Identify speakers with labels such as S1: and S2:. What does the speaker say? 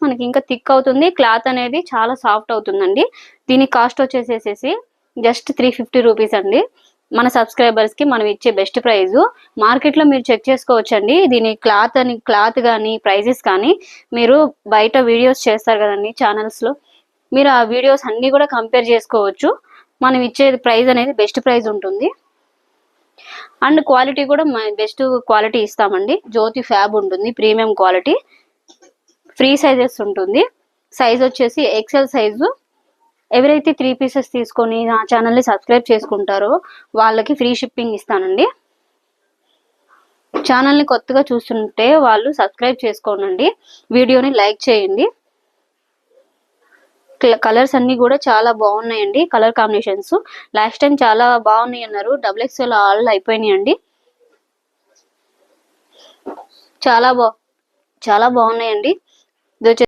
S1: మనకి ఇంకా థిక్ అవుతుంది, క్లాత్ అనేది చాలా సాఫ్ట్ అవుతుందండి. దీని కాస్ట్ వచ్చేసేసి జస్ట్ 350 రూపీస్ అండి. మన సబ్స్క్రైబర్స్ కి మనం ఇచ్చే బెస్ట్ ప్రైస్. మార్కెట్ లో మీరు చెక్ చేసుకోవచ్చండి. దీని క్లాత్ కానీ ప్రైజెస్ కానీ మీరు బయట వీడియోస్ చేస్తారు కదండి ఛానల్స్ లో, మీరు ఆ వీడియోస్ అన్ని కూడా కంపేర్ చేసుకోవచ్చు. మనం ఇచ్చే ప్రైస్ అనేది బెస్ట్ ప్రైస్ ఉంటుంది. అండ్ క్వాలిటీ కూడా బెస్ట్ క్వాలిటీ ఇస్తామండి. జ్యోతి ఫ్యాబ్ ఉంటుంది, ప్రీమియం క్వాలిటీ, ఫ్రీ సైజెస్ ఉంటుంది. సైజ్ వచ్చేసి ఎక్సెల్ సైజు. ఎవరైతే 3 పీసెస్ తీసుకొని నా ఛానల్ని సబ్స్క్రైబ్ చేసుకుంటారో వాళ్ళకి ఫ్రీ షిప్పింగ్ ఇస్తానండి. ఛానల్ని కొత్తగా చూస్తుంటే వాళ్ళు సబ్స్క్రైబ్ చేసుకోనండి, వీడియోని లైక్ చేయండి. కలర్స్ అన్ని కూడా చాలా బాగున్నాయండి. కలర్ కాంబినేషన్స్ లాస్ట్ టైం చాలా బాగున్నాయి అన్నారు. XXL ఆల్ అయిపోయినాయండి. చాలా బాగున్నాయండి. ఇది